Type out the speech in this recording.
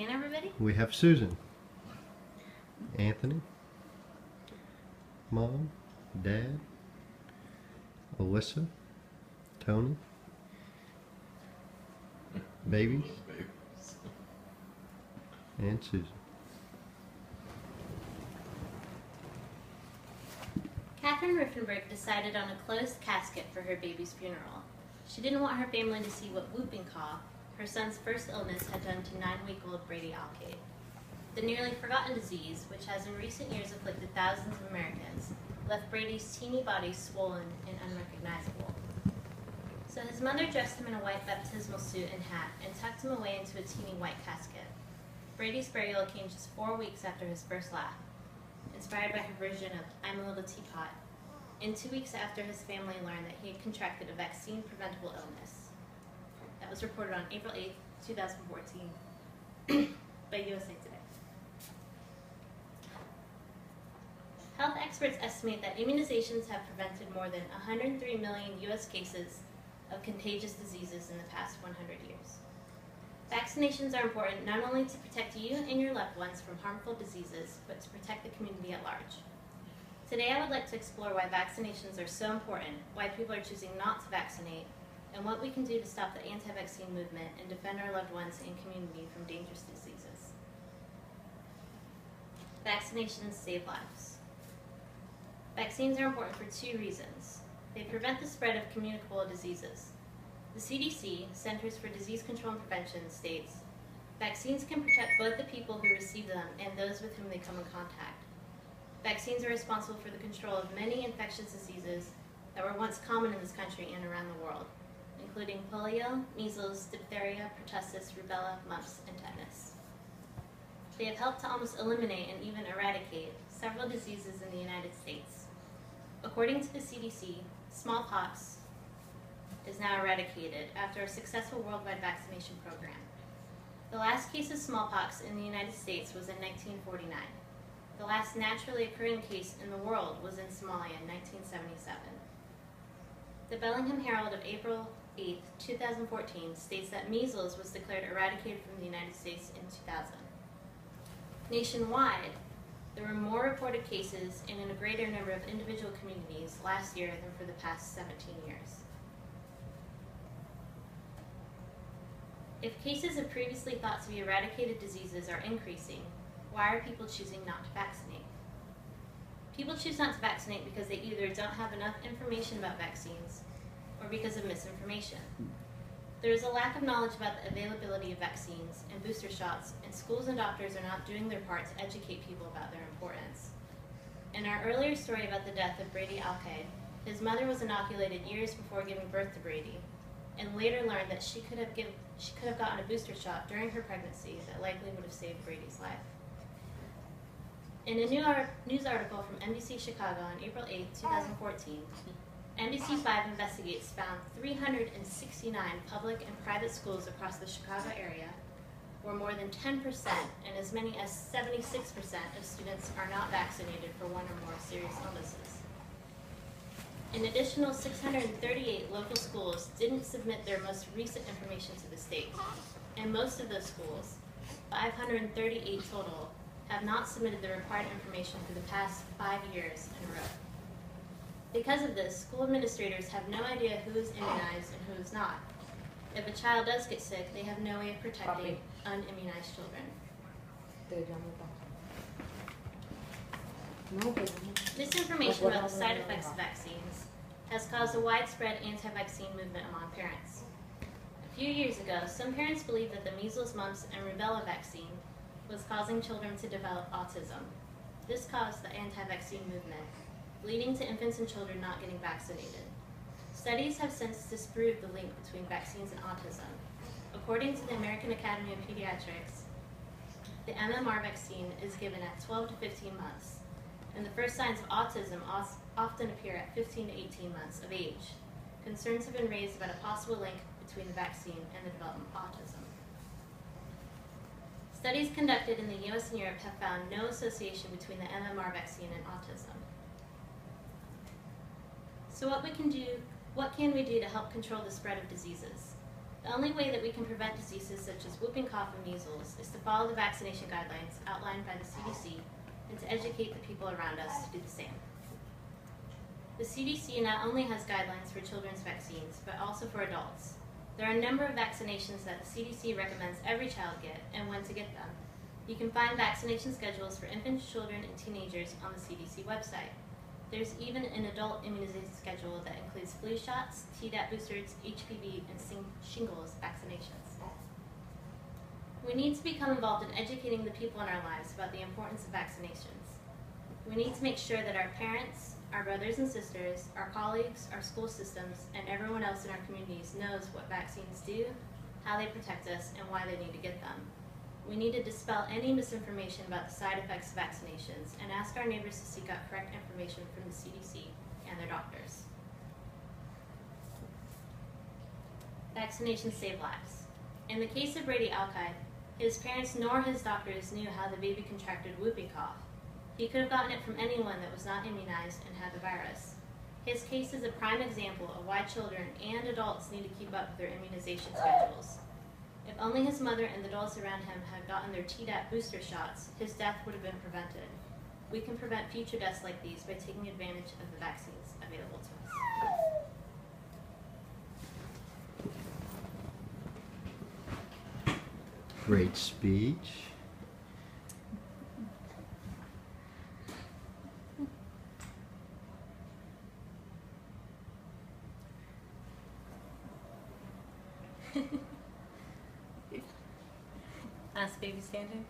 in, everybody? We have Susan, Anthony, Mom, Dad, Alyssa, Tony, babies, and Susan. Catherine Riffenberg decided on a closed casket for her baby's funeral. She didn't want her family to see what whooping cough, her son's first illness, had done to 9-week-old Brady Alcade. The nearly forgotten disease, which has in recent years afflicted thousands of Americans, left Brady's teeny body swollen and unrecognizable. So his mother dressed him in a white baptismal suit and hat and tucked him away into a teeny white casket. Brady's burial came just 4 weeks after his first laugh, inspired by her version of I'm a Little Teapot, and 2 weeks after his family learned that he had contracted a vaccine-preventable illness. That was reported on April 8, 2014 by USA Today. Health experts estimate that immunizations have prevented more than 103 million U.S. cases of contagious diseases in the past 100 years. Vaccinations are important not only to protect you and your loved ones from harmful diseases, but to protect the community at large. Today I would like to explore why vaccinations are so important, why people are choosing not to vaccinate, and what we can do to stop the anti-vaccine movement and defend our loved ones and community from dangerous diseases. Vaccinations save lives. Vaccines are important for 2 reasons. They prevent the spread of communicable diseases. The CDC, Centers for Disease Control and Prevention, states, vaccines can protect both the people who receive them and those with whom they come in contact. Vaccines are responsible for the control of many infectious diseases that were once common in this country and around the world, including polio, measles, diphtheria, pertussis, rubella, mumps, and tetanus. They have helped to almost eliminate and even eradicate several diseases in the United States. According to the CDC, smallpox is now eradicated after a successful worldwide vaccination program. The last case of smallpox in the United States was in 1949. The last naturally occurring case in the world was in Somalia in 1977. The Bellingham Herald of April 8, 2014 states that measles was declared eradicated from the United States in 2000. Nationwide, there were more reported cases and in a greater number of individual communities last year than for the past 17 years. If cases of previously thought to be eradicated diseases are increasing, why are people choosing not to vaccinate? People choose not to vaccinate because they either don't have enough information about vaccines or because of misinformation. There is a lack of knowledge about the availability of vaccines and booster shots, and schools and doctors are not doing their part to educate people about their importance. In our earlier story about the death of Brady Alcade, his mother was inoculated years before giving birth to Brady, and later learned that she could have gotten a booster shot during her pregnancy that likely would have saved Brady's life. In a news article from NBC Chicago on April 8, 2014, NBC5 Investigates found 369 public and private schools across the Chicago area where more than 10% and as many as 76% of students are not vaccinated for one or more serious illnesses. An additional 638 local schools didn't submit their most recent information to the state, and most of those schools, 538 total, have not submitted the required information for the past 5 years in a row. Because of this, school administrators have no idea who is immunized and who is not. If a child does get sick, they have no way of protecting unimmunized children. Misinformation about the side effects of vaccines has caused a widespread anti-vaccine movement among parents. A few years ago, some parents believed that the measles, mumps, and rubella vaccine was causing children to develop autism. This caused the anti-vaccine movement, leading to infants and children not getting vaccinated. Studies have since disproved the link between vaccines and autism. According to the American Academy of Pediatrics, the MMR vaccine is given at 12 to 15 months, and the first signs of autism often appear at 15 to 18 months of age. Concerns have been raised about a possible link between the vaccine and the development of autism. Studies conducted in the US and Europe have found no association between the MMR vaccine and autism. So what can we do to help control the spread of diseases? The only way that we can prevent diseases such as whooping cough and measles is to follow the vaccination guidelines outlined by the CDC and to educate the people around us to do the same. The CDC not only has guidelines for children's vaccines, but also for adults. There are a number of vaccinations that the CDC recommends every child get and when to get them. You can find vaccination schedules for infants, children, and teenagers on the CDC website. There's even an adult immunization schedule that includes flu shots, Tdap boosters, HPV, and shingles vaccinations. We need to become involved in educating the people in our lives about the importance of vaccinations. We need to make sure that our parents, our brothers and sisters, our colleagues, our school systems, and everyone else in our communities knows what vaccines do, how they protect us, and why they need to get them. We need to dispel any misinformation about the side effects of vaccinations and ask our neighbors to seek out correct information from the CDC and their doctors. Vaccinations save lives. In the case of Brady Alki, his parents nor his doctors knew how the baby contracted whooping cough. He could have gotten it from anyone that was not immunized and had the virus. His case is a prime example of why children and adults need to keep up with their immunization schedules. If only his mother and the adults around him had gotten their Tdap booster shots, his death would have been prevented. We can prevent future deaths like these by taking advantage of the vaccines available to us. Great speech. Last baby standing.